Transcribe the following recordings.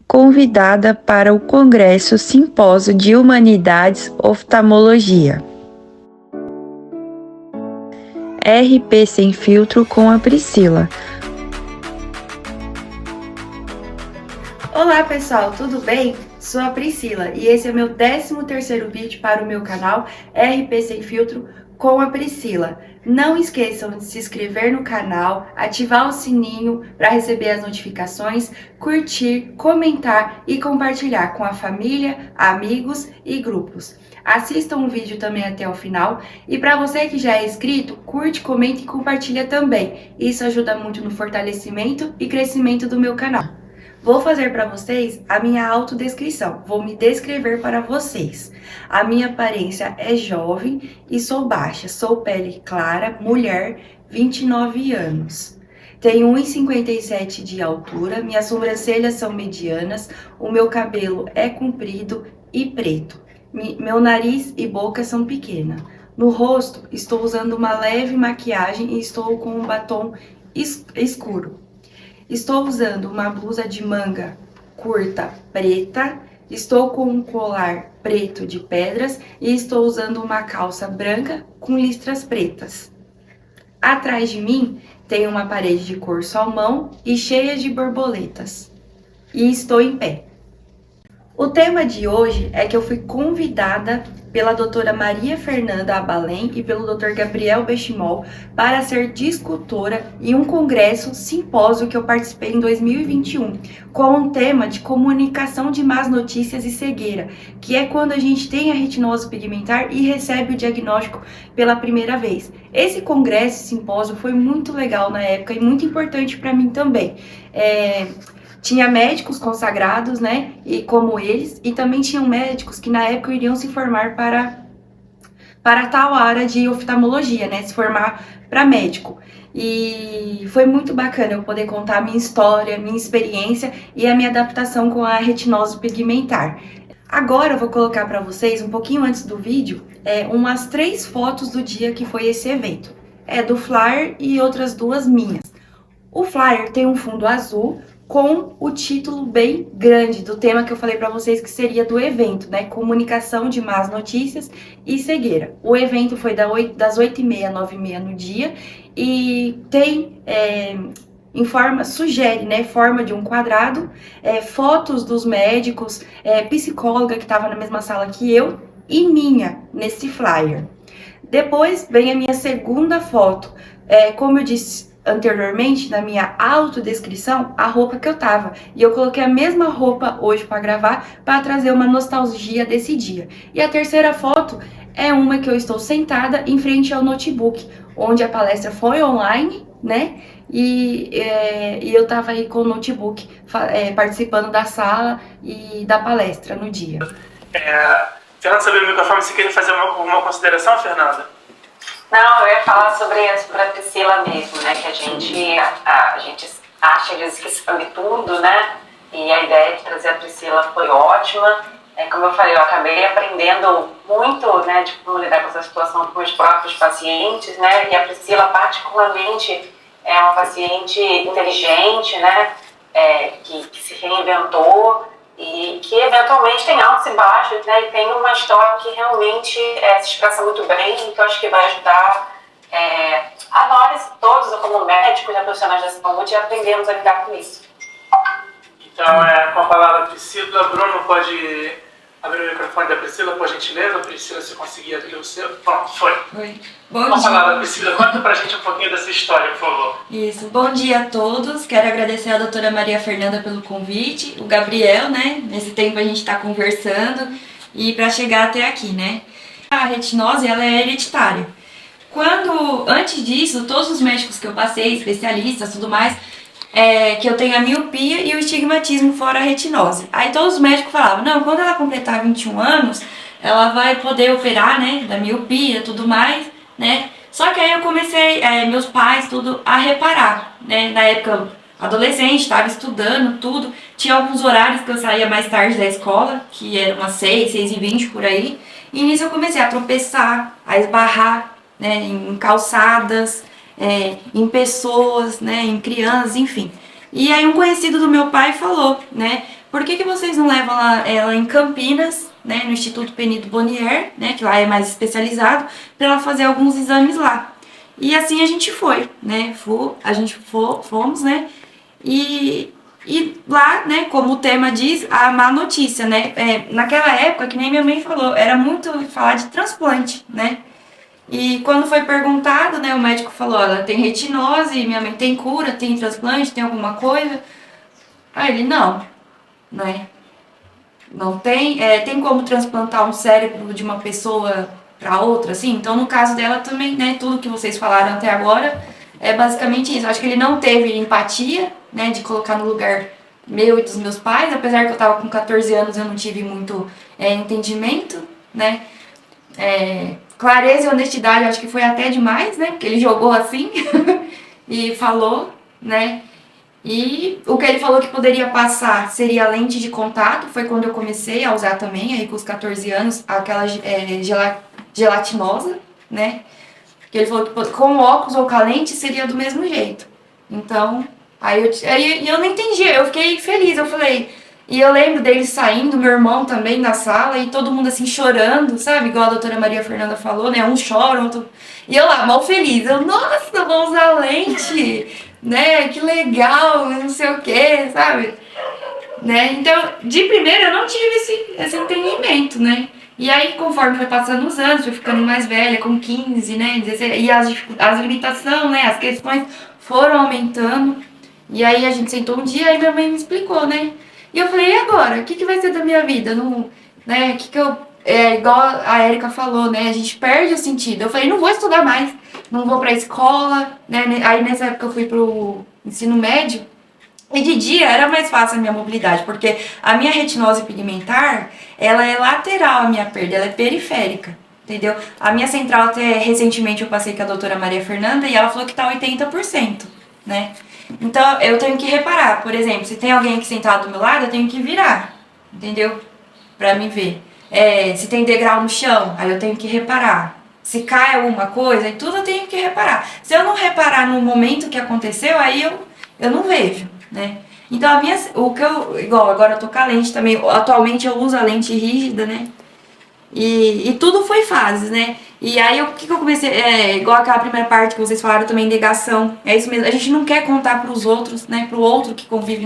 convidada para o Congresso Simpósio de Humanidades Oftalmologia. RP Sem Filtro com a Priscila. Olá pessoal, tudo bem? Sou a Priscila e esse é meu 13º vídeo para o meu canal RP Sem Filtro com a Priscila. Não esqueçam de se inscrever no canal, ativar o sininho para receber as notificações, curtir, comentar e compartilhar com a família, amigos e grupos. Assistam o vídeo também até o final e para você que já é inscrito, curte, comenta e compartilha também. Isso ajuda muito no fortalecimento e crescimento do meu canal. Vou fazer para vocês a minha autodescrição, vou me descrever para vocês. A minha aparência é jovem e sou baixa, sou pele clara, mulher, 29 anos. Tenho 1,57 de altura, minhas sobrancelhas são medianas, o meu cabelo é comprido e preto. Meu nariz e boca são pequenas. No rosto, estou usando uma leve maquiagem e estou com um batom escuro. Estou usando uma blusa de manga curta preta, estou com um colar preto de pedras e estou usando uma calça branca com listras pretas. Atrás de mim tem uma parede de cor salmão e cheia de borboletas. E estou em pé. O tema de hoje é que eu fui convidada pela doutora Maria Fernanda Abalém e pelo Dr. Gabriel Bechimol para ser discutora em um congresso simpósio que eu participei em 2021, com o tema de comunicação de más notícias e cegueira, que é quando a gente tem a retinose pigmentar e recebe o diagnóstico pela primeira vez. Esse congresso simpósio foi muito legal na época e muito importante para mim também. Tinha médicos consagrados, né, e como eles, e também tinham médicos que na época iriam se formar para tal área de oftalmologia, né, se formar para médico. E foi muito bacana eu poder contar a minha história, minha experiência e a minha adaptação com a retinose pigmentar. Agora eu vou colocar para vocês, um pouquinho antes do vídeo, umas 3 fotos do dia que foi esse evento. Do flyer e outras 2 minhas. O flyer tem um fundo azul, com o título bem grande do tema que eu falei para vocês que seria do evento, né? Comunicação de más notícias e cegueira. O evento foi das 8h30 às 9h30 no dia e tem, sugere, né? Forma de um quadrado, fotos dos médicos, psicóloga que estava na mesma sala que eu e minha nesse flyer. Depois vem a minha segunda foto, como eu disse anteriormente, na minha autodescrição, a roupa que eu tava. E eu coloquei a mesma roupa hoje para gravar, para trazer uma nostalgia desse dia. E a terceira foto é uma que eu estou sentada em frente ao notebook, onde a palestra foi online, né? E eu tava aí com o notebook, participando da sala e da palestra no dia. Fernanda, sobre o microfone, você queria fazer uma consideração, Fernanda? Não, eu ia falar sobre a Priscila mesmo, né, que a gente acha às vezes que sabe tudo, né, e a ideia de trazer a Priscila foi ótima. Como eu falei, eu acabei aprendendo muito, né, de como lidar com essa situação com os próprios pacientes, né, e a Priscila particularmente é uma paciente inteligente, né, que se reinventou e que eventualmente tem altos e baixos, né, e tem uma história que realmente se expressa muito bem e que eu acho que vai ajudar a nós todos, como médicos e profissionais da saúde, aprendermos a lidar com isso. Então, com a palavra Priscila, Bruno pode abrir o microfone da Priscila, por gentileza. Priscila, se conseguir abrir o seu. Pronto, foi. Oi. Bom dia. Com a palavra, Priscila, conta pra gente um pouquinho dessa história, por favor. Isso. Bom dia a todos. Quero agradecer a doutora Maria Fernanda pelo convite, o Gabriel, né? Nesse tempo a gente tá conversando e para chegar até aqui, né? A retinose, ela é hereditária. Antes disso, todos os médicos que eu passei, especialistas, tudo mais, que eu tenho a miopia e o estigmatismo fora a retinose. Aí todos os médicos falavam, não, quando ela completar 21 anos, ela vai poder operar, né, da miopia e tudo mais, né. Só que aí eu comecei, meus pais, tudo, a reparar, né. Na época, adolescente, estava estudando, tudo. Tinha alguns horários que eu saía mais tarde da escola, que eram umas 6h20 por aí. E nisso eu comecei a tropeçar, a esbarrar, né, em calçadas, em pessoas, né, em crianças, enfim. E aí um conhecido do meu pai falou, né, por que vocês não levam ela em Campinas, né, no Instituto Penido Bonier, né, que lá é mais especializado, para ela fazer alguns exames lá. E assim a gente foi, né, fomos, né, e lá, né, como o tema diz, a má notícia, né, naquela época, que nem minha mãe falou, era muito falar de transplante, né, e quando foi perguntado, né, o médico falou, ela tem retinose, minha mãe tem cura, tem transplante, tem alguma coisa? Aí ele, não, né, não tem, tem como transplantar um cérebro de uma pessoa para outra, assim? Então, no caso dela também, né, tudo que vocês falaram até agora é basicamente isso. Acho que ele não teve empatia, né, de colocar no lugar meu e dos meus pais, apesar que eu tava com 14 anos, eu não tive muito entendimento, né, clareza e honestidade, acho que foi até demais, né, porque ele jogou assim e falou, né. E o que ele falou que poderia passar seria a lente de contato, foi quando eu comecei a usar também, aí com os 14 anos, aquela gelatinosa, né? Que ele falou que com óculos ou com a lente seria do mesmo jeito. Então, aí eu não entendi, eu fiquei feliz, eu falei... E eu lembro dele saindo, meu irmão também na sala, e todo mundo assim chorando, sabe? Igual a doutora Maria Fernanda falou, né? Um chora, outro... E eu lá, mal feliz, eu, nossa, vou usar lente, né? Que legal, não sei o que, sabe? Né? Então, de primeira eu não tive esse entendimento, né? E aí, conforme foi passando os anos, fui ficando mais velha, com 15, né? 16, e as limitações, né? As questões foram aumentando. E aí a gente sentou um dia e minha mãe me explicou, né? E eu falei, e agora? O que vai ser da minha vida? Não, né? Igual a Erika falou, né? A gente perde o sentido. Eu falei, não vou estudar mais, não vou pra escola, né? Aí nessa época eu fui pro ensino médio. E de dia era mais fácil a minha mobilidade, porque a minha retinose pigmentar, ela é lateral a minha perda, ela é periférica, entendeu? A minha central, até recentemente eu passei com a doutora Maria Fernanda e ela falou que tá 80%, né? Então eu tenho que reparar, por exemplo, se tem alguém aqui sentado do meu lado, eu tenho que virar, entendeu? Pra me ver. Se tem degrau no chão, aí eu tenho que reparar. Se cai alguma coisa, e tudo eu tenho que reparar. Se eu não reparar no momento que aconteceu, aí eu não vejo, né? Então igual agora eu tô com a lente também, atualmente eu uso a lente rígida, né? E tudo foi fases, né? E aí o que eu comecei, igual aquela primeira parte que vocês falaram também, negação, é isso mesmo, a gente não quer contar pros outros, né? Pro outro que convive,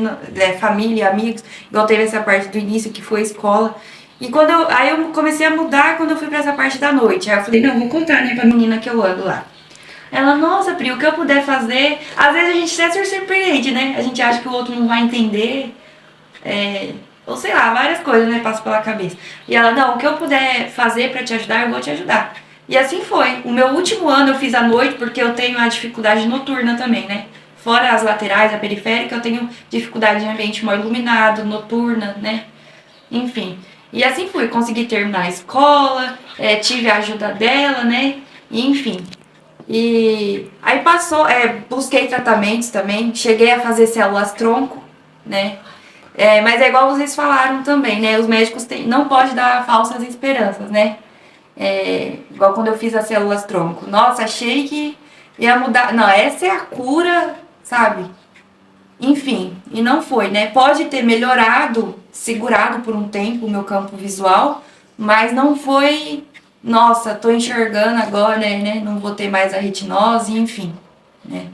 família, amigos, igual teve essa parte do início que foi escola. E aí eu comecei a mudar quando eu fui pra essa parte da noite, aí eu falei, não, vou contar, né, pra menina que eu ando lá. Ela, nossa, Pri, o que eu puder fazer... Às vezes a gente até se surpreende, né? A gente acha que o outro não vai entender. Ou sei lá, várias coisas, né? Passam pela cabeça. E ela, não, o que eu puder fazer pra te ajudar, eu vou te ajudar. E assim foi. O meu último ano eu fiz à noite, porque eu tenho a dificuldade noturna também, né? Fora as laterais, a periférica, eu tenho dificuldade em ambiente mal iluminado, noturna, né? Enfim. E assim fui. Consegui terminar a escola, tive a ajuda dela, né? E, enfim... E aí passou, busquei tratamentos também, cheguei a fazer células-tronco, né? Mas é igual vocês falaram também, né? Os médicos não podem dar falsas esperanças, né? Igual quando eu fiz as células-tronco. Nossa, achei que ia mudar. Não, essa é a cura, sabe? Enfim, e não foi, né? Pode ter melhorado, segurado por um tempo o meu campo visual, mas não foi... Nossa, tô enxergando agora, né? Não vou ter mais a retinose, enfim, né?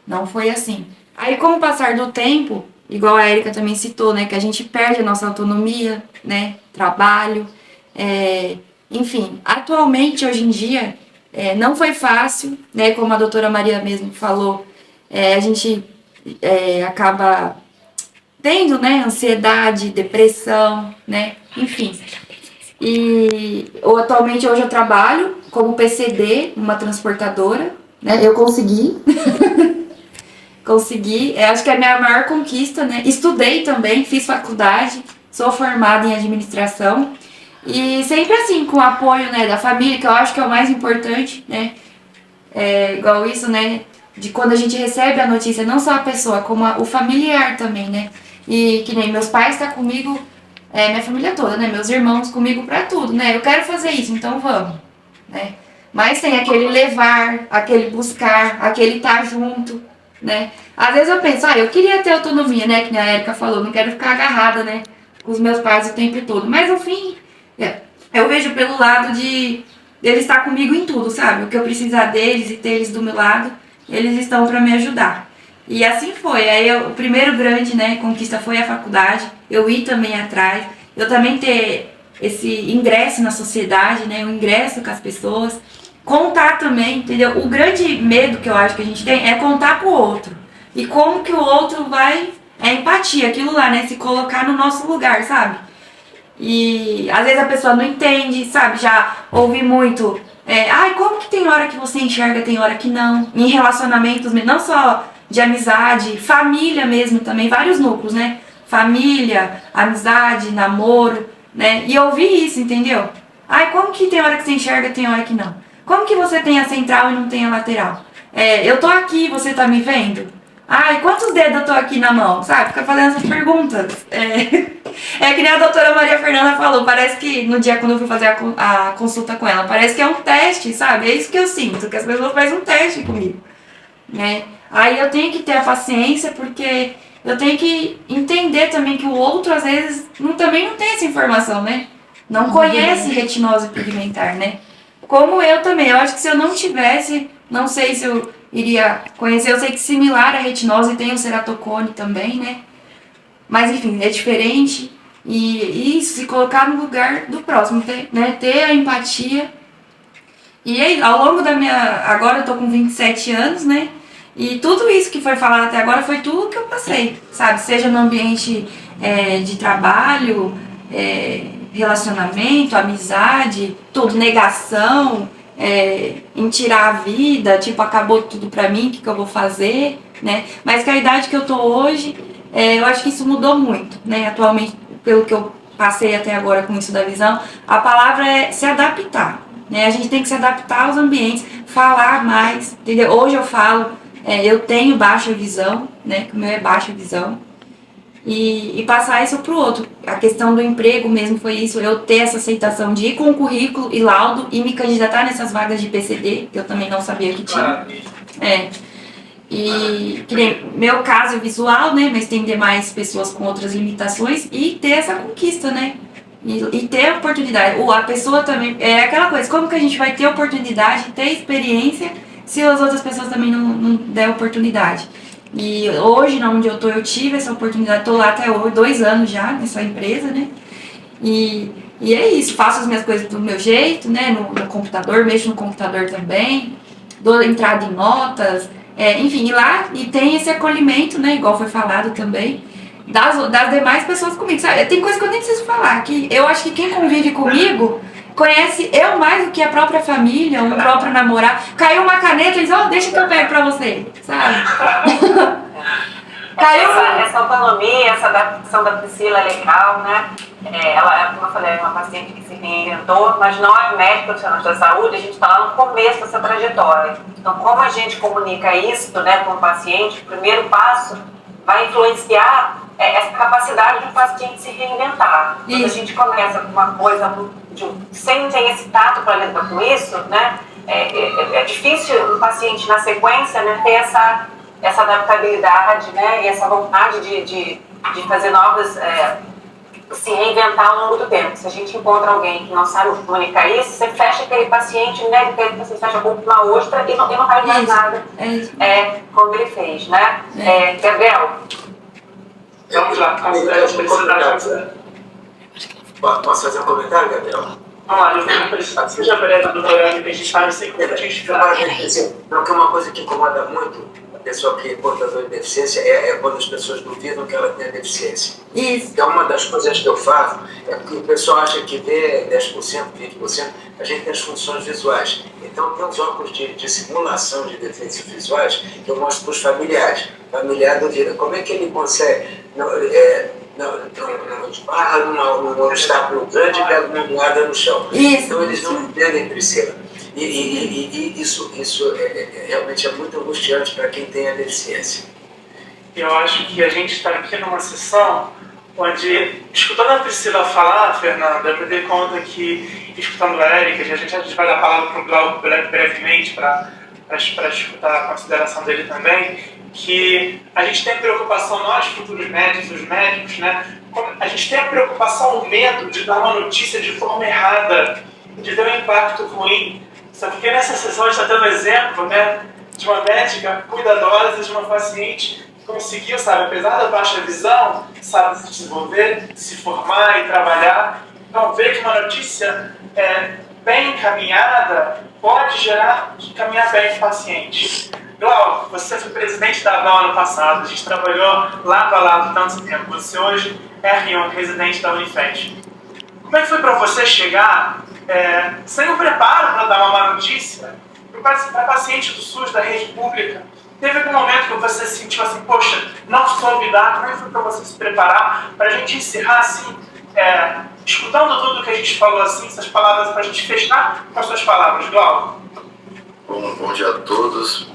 Não foi assim. Aí, com o passar do tempo, igual a Erika também citou, né? Que a gente perde a nossa autonomia, né? Trabalho, enfim. Atualmente, hoje em dia, não foi fácil, né? Como a doutora Maria mesmo falou, a gente acaba tendo, né? Ansiedade, depressão, né? Enfim... atualmente hoje eu trabalho como PCD, numa transportadora, né? Eu consegui. Acho que é a minha maior conquista, né? Estudei também, fiz faculdade, sou formada em administração. E sempre assim, com o apoio, né, da família, que eu acho que é o mais importante, né? Igual isso, né? De quando a gente recebe a notícia, não só a pessoa, como o familiar também, né? E que nem meus pais estão comigo... minha família toda, né? Meus irmãos comigo pra tudo, né? Eu quero fazer isso, então vamos, né? Mas tem aquele levar, aquele buscar, aquele estar junto, né? Às vezes eu penso, eu queria ter autonomia, né? Que nem a Erika falou, não quero ficar agarrada, né? Com os meus pais o tempo todo. Mas no fim, eu vejo pelo lado de eles estar comigo em tudo, sabe? O que eu precisar deles e ter eles do meu lado, eles estão pra me ajudar. E assim foi. Aí o primeiro grande, né, conquista foi a faculdade. Eu ir também atrás. Eu também ter esse ingresso na sociedade, né? O ingresso com as pessoas. Contar também, entendeu? O grande medo que eu acho que a gente tem é contar pro outro. E como que o outro vai... É empatia, aquilo lá, né? Se colocar no nosso lugar, sabe? E às vezes a pessoa não entende, sabe? Já ouvi muito... como que tem hora que você enxerga, tem hora que não? Em relacionamentos, não só de amizade, família mesmo também, vários núcleos, né? Família, amizade, namoro, né? E ouvir isso, entendeu? Como que tem hora que você enxerga, tem hora que não? Como que você tem a central e não tem a lateral? Eu tô aqui, você tá me vendo? Quantos dedos eu tô aqui na mão? Sabe? Fica fazendo essas perguntas. Que nem a doutora Maria Fernanda falou, parece que no dia quando eu fui fazer a consulta com ela, parece que é um teste, sabe? É isso que eu sinto, que as pessoas fazem um teste comigo, né? Aí eu tenho que ter a paciência, porque eu tenho que entender também que o outro, às vezes, também não tem essa informação, né? Não conhece retinose pigmentar, né? Como eu também. Eu acho que se eu não tivesse, não sei se eu iria conhecer. Eu sei que similar à retinose tem o ceratocone também, né? Mas enfim, é diferente. E isso, se colocar no lugar do próximo, ter a empatia. E aí, ao longo da minha... Agora eu tô com 27 anos, né? E tudo isso que foi falado até agora foi tudo que eu passei, sabe? Seja no ambiente de trabalho, relacionamento, amizade, tudo, negação, em tirar a vida, tipo, acabou tudo pra mim, o que eu vou fazer, né? Mas que a idade que eu tô hoje, eu acho que isso mudou muito, né? Atualmente, pelo que eu passei até agora com isso da visão, a palavra é se adaptar, né? A gente tem que se adaptar aos ambientes, falar mais, entendeu? Hoje eu falo, eu tenho baixa visão, né? Que o meu é baixa visão. E passar isso pro outro. A questão do emprego mesmo foi isso, eu ter essa aceitação de ir com currículo e laudo e me candidatar nessas vagas de PCD, que eu também não sabia que tinha. E que nem meu caso é visual, né? Mas tem demais pessoas com outras limitações e ter essa conquista, né? E ter a oportunidade. A pessoa também. É aquela coisa, como que a gente vai ter oportunidade, ter experiência, se as outras pessoas também não der oportunidade? E hoje, onde eu tô, eu tive essa oportunidade, tô lá até hoje, 2 anos já nessa empresa, né? E é isso, faço as minhas coisas do meu jeito, né? No computador, mexo no computador também, dou entrada em notas, enfim, e lá e tem esse acolhimento, né? Igual foi falado também, das demais pessoas comigo, sabe? Tem coisa que eu nem preciso falar, que eu acho que quem convive comigo conhece eu mais do que a própria família, o próprio namorado. Caiu uma caneta, eles deixa que eu pego pra você, sabe? Caiu essa autonomia, essa adaptação da Priscila é legal, né? Ela, como eu falei, é uma paciente que se reinventou, mas nós, médicos profissionais da saúde, a gente está lá no começo dessa trajetória. Então, como a gente comunica isso, né, com o paciente, o primeiro passo vai influenciar essa capacidade do paciente se reinventar. Quando a gente começa com uma coisa sem ter esse tato para lidar com isso, né, é difícil o paciente na sequência, né, ter essa adaptabilidade, né, e essa vontade de fazer novas, se reinventar ao longo do tempo. Se a gente encontra alguém que não sabe comunicar isso, você fecha aquele paciente, né, você fecha com uma ostra e não faz mais nada como ele fez, né? Gabriel? Vamos lá, Posso fazer um comentário, Gabriel? Vamos lá, eu preciso seja breve do programa que a gente faz, sei que a gente Não, que uma coisa que incomoda muito a pessoa que é portadora de deficiência é quando as pessoas duvidam que ela tem a deficiência. Isso. Então, uma das coisas que eu faço é que o pessoal acha que vê 10%, 20%, a gente tem as funções visuais. Então, tem os óculos de simulação de defeitos visuais que eu mostro para os familiares. O familiar duvida. Como é que ele consegue... esbarra num obstáculo grande e pega uma moeda no chão. Isso. Então eles não entendem, Priscila. E isso realmente é muito angustiante para quem tem a deficiência. Eu acho que a gente está aqui numa sessão onde, escutando a Priscila falar, Fernanda, eu me dei conta que, escutando a Erika, a gente vai dar a palavra para o Glauco brevemente para escutar a consideração dele também, que a gente tem preocupação, nós futuros médicos, os médicos, né? A gente tem a preocupação, o medo de dar uma notícia de forma errada, de ter um impacto ruim. Só que nessa sessão a gente está tendo um exemplo, né, de uma médica cuidadosa, de uma paciente que conseguiu, sabe, apesar da baixa visão, sabe, se desenvolver, se formar e trabalhar. Então, ver que uma notícia bem encaminhada pode caminhar bem para o paciente. Glauco, você foi presidente da ABAL ano passado, a gente trabalhou lado a lado tanto tempo. Você hoje é R1, residente da Unifed. Como é que foi para você chegar sem um preparo para dar uma má notícia para paciente do SUS, da rede pública? Teve algum momento que você se sentiu assim, poxa, não soube dar, como é que foi para você se preparar para a gente encerrar assim, escutando tudo que a gente falou assim, essas palavras, para a gente fechar com as suas palavras, Glauco? Bom dia a todos.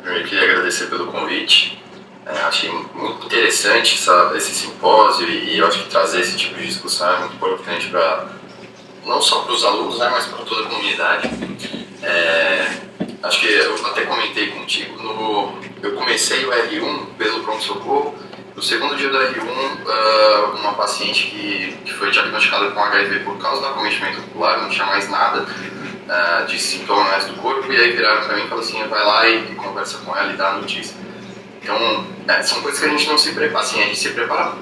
Primeiro queria agradecer pelo convite. Achei muito interessante esse simpósio e eu acho que trazer esse tipo de discussão é muito importante não só para os alunos, né, mas para toda a comunidade. Acho que eu até comentei contigo, eu comecei o R1 pelo pronto-socorro. No segundo dia do R1, uma paciente que foi diagnosticada com HIV por causa do acometimento ocular, não tinha mais nada de sintomas do corpo, e aí viraram para mim e falaram assim, vai lá e conversa com ela e dá a notícia. Então, são coisas que a gente não se prepara, assim, a gente se prepara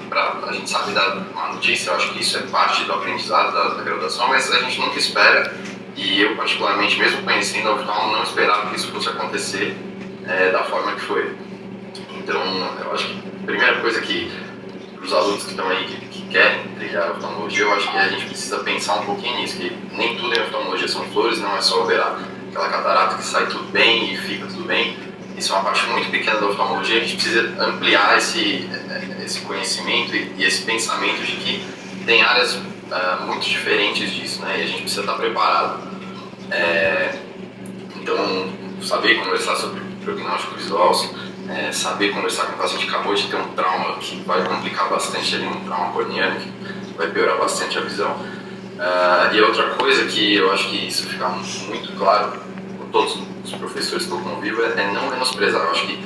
a gente sabe dar uma notícia, eu acho que isso é parte do aprendizado da graduação, mas a gente nunca espera, e eu particularmente, mesmo conhecendo a oftalmo, não esperava que isso fosse acontecer da forma que foi. Então, eu acho que a primeira coisa que os alunos que estão aí, que querem trilhar a oftalmologia, eu acho que a gente precisa pensar um pouquinho nisso, que nem tudo em oftalmologia são flores, não é só operar aquela catarata que sai tudo bem e fica tudo bem. Isso é uma parte muito pequena da oftalmologia, a gente precisa ampliar esse conhecimento e esse pensamento de que tem áreas muito diferentes disso, né? E a gente precisa estar preparado. Então, saber conversar sobre prognóstico visual, saber conversar com o paciente que acabou de ter um trauma que vai complicar bastante ali, um trauma corneano, que vai piorar bastante a visão. E outra coisa que eu acho que isso fica muito claro com todos os professores que eu convivo é não menosprezar. Eu acho que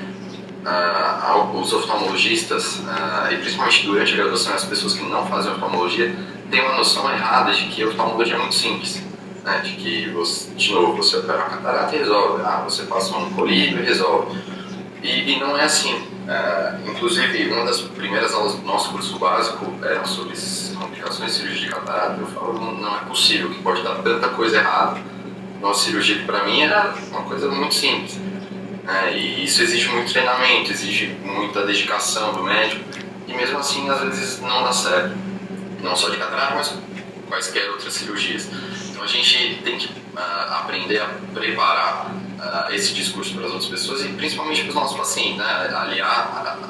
os oftalmologistas, e principalmente durante a graduação, as pessoas que não fazem oftalmologia, têm uma noção errada de que a oftalmologia é muito simples. Né, de que, de novo, você opera a catarata e resolve, você passa um colírio e resolve. E não é assim. Inclusive, uma das primeiras aulas do nosso curso básico era sobre complicações de cirurgia de catarata. Eu falo, não é possível que pode dar tanta coisa errada. Nossa cirurgia, que para mim era uma coisa muito simples. E isso exige muito treinamento, exige muita dedicação do médico. E mesmo assim, às vezes, não dá certo. Não só de catarata, mas quaisquer outras cirurgias. Então a gente tem que aprender a preparar esse discurso para as outras pessoas e principalmente para os nossos pacientes, né?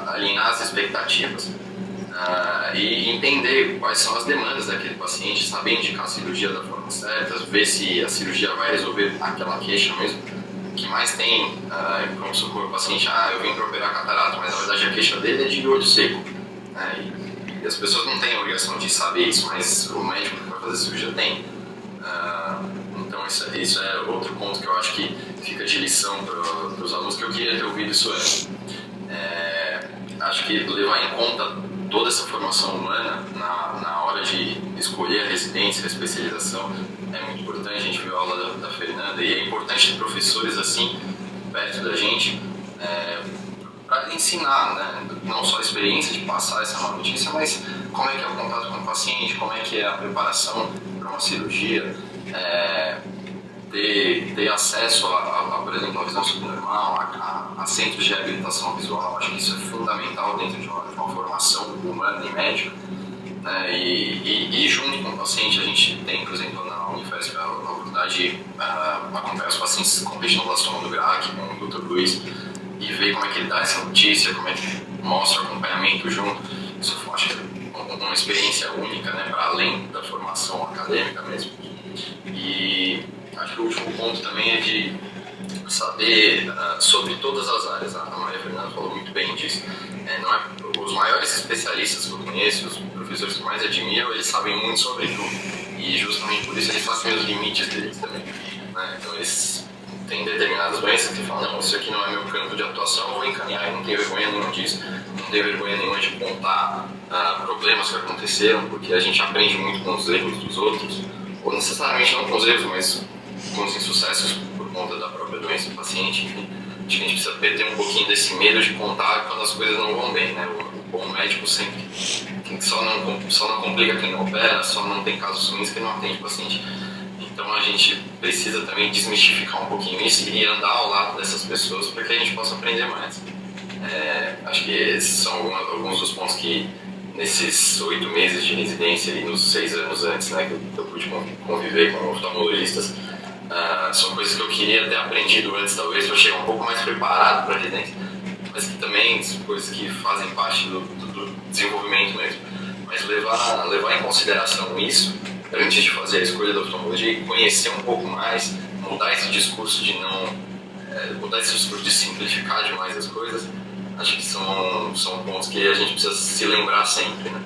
Alinhar as expectativas e entender quais são as demandas daquele paciente, saber indicar a cirurgia da forma certa, ver se a cirurgia vai resolver aquela queixa mesmo. O que mais tem, como socorro, o paciente, eu vim para operar catarata, mas na verdade a queixa dele é de olho seco. E as pessoas não têm a obrigação de saber isso, mas o médico que vai fazer a cirurgia tem. Então isso é outro ponto que eu acho que fica de lição para os alunos, que eu queria ter ouvido isso antes. Acho que levar em conta toda essa formação humana na hora de escolher a residência, a especialização, é muito importante. A gente viu a aula da Fernanda e é importante ter professores assim, perto da gente, para ensinar, né? Não só a experiência de passar essa má notícia, mas como é que é o contato com o paciente, como é que é a preparação para uma cirurgia, ter acesso por exemplo, à visão subnormal, a centros de reabilitação visual. Acho que isso é fundamental dentro de uma formação humana e médica. E junto com o paciente, a gente tem, por exemplo, na Unifesp, a oportunidade de acompanhar os pacientes com retinolastoma do GRAC, com o Dr. Luiz, e ver como é que ele dá essa notícia, como é que mostra o acompanhamento junto. Isso eu acho que é uma experiência única, né, para além da formação acadêmica mesmo. E acho que o último ponto também é de saber sobre todas as áreas. A Maria Fernanda falou muito bem disso. Os maiores especialistas que eu conheço, os professores que mais admiro, eles sabem muito sobre tudo. E justamente por isso eles sabem os limites deles também. Então eles tem determinadas doenças que falam, não, isso aqui não é meu campo de atuação, eu vou encaminhar. Eu não tenho vergonha nenhuma disso, não tenho vergonha nenhuma de contar problemas que aconteceram, porque a gente aprende muito com os erros dos outros, ou necessariamente não com os erros, mas com os insucessos por conta da própria doença do paciente. Enfim, acho que a gente precisa perder um pouquinho desse medo de contar quando as coisas não vão bem, né? O bom médico sempre só não complica quem não opera, só não tem casos ruins que não atende o paciente. Então a gente precisa também desmistificar um pouquinho isso e andar ao lado dessas pessoas para que a gente possa aprender mais. Acho que esses são alguns dos pontos que nesses 8 meses de residência e nos 6 anos antes, né, que eu pude conviver com oftalmologistas, são coisas que eu queria ter aprendido antes, talvez, para chegar um pouco mais preparado para a residência, mas que também são coisas que fazem parte do desenvolvimento mesmo. Mas levar em consideração isso antes de fazer a escolha da oftalmologia e conhecer um pouco mais, mudar esse discurso de mudar esse discurso de simplificar demais as coisas, acho que são pontos que a gente precisa se lembrar sempre, né?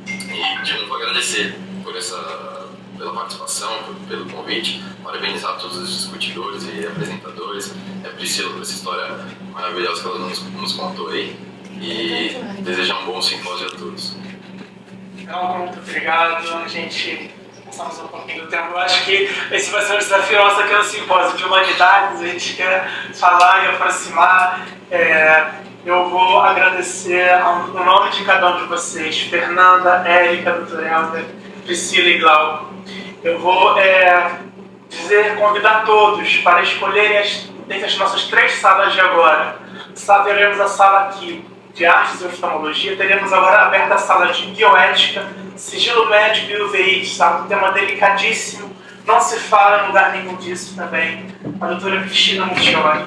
E de novo agradecer pela participação, pelo convite, parabenizar todos os discutidores e apresentadores, a Priscila por essa história maravilhosa que ela nos contou aí, e desejar um bom simpósio a todos. Então, muito obrigado. A gente passamos um pouquinho do tempo. Eu acho que esse vai ser um desafio nosso aqui no simpósio de humanidades. A gente quer falar e aproximar. Eu vou agradecer no nome de cada um de vocês, Fernanda, Érica, Dr. Helder, Priscila e Glauco. Eu vou convidar todos para escolherem dentre as nossas 3 salas de agora. Teremos a sala aqui de artes e oftalmologia, teremos agora aberta a sala de bioética, sigilo médico e UVI, sabe? Um tema delicadíssimo, não se fala em lugar nenhum disso também. A doutora Cristina Muccioli.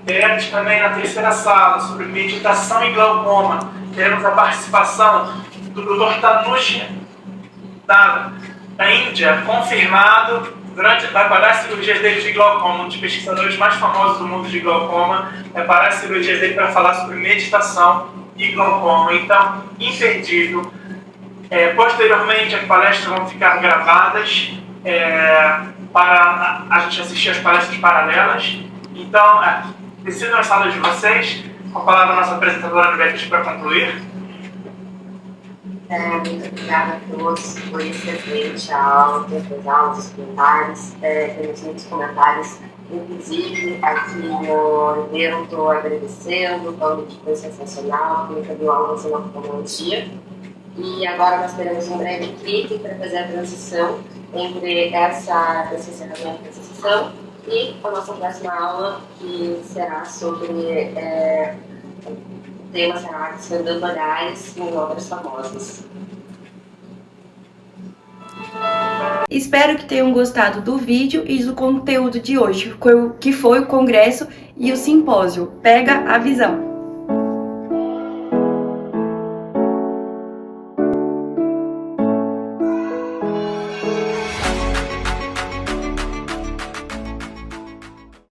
Teremos também na 3ª sala, sobre meditação e glaucoma, teremos a participação do Dr. Tanush da Índia, confirmado, vai parar as cirurgias dele de glaucoma, um dos pesquisadores mais famosos do mundo de glaucoma, vai parar as cirurgias dele para falar sobre meditação e glaucoma. Então, imperdível. Posteriormente, as palestras vão ficar gravadas para a gente assistir as palestras paralelas. Então, decidam as salas de vocês. Com a palavra a nossa apresentadora Anibete para concluir. Muito obrigada a todos, foi excelente a aula, as aulas, os comentários, temos muitos comentários, inclusive aqui no Ribeiro estou agradecendo, falando que foi sensacional, nunca deu aulas em oftalmologia, e agora nós teremos um breve clique para fazer a transição entre esse encerramento dessa sessão e a nossa próxima aula, que será sobre o tema será desvendando olhares em obras famosas. Espero que tenham gostado do vídeo e do conteúdo de hoje, que foi o congresso e o simpósio Pega a Visão.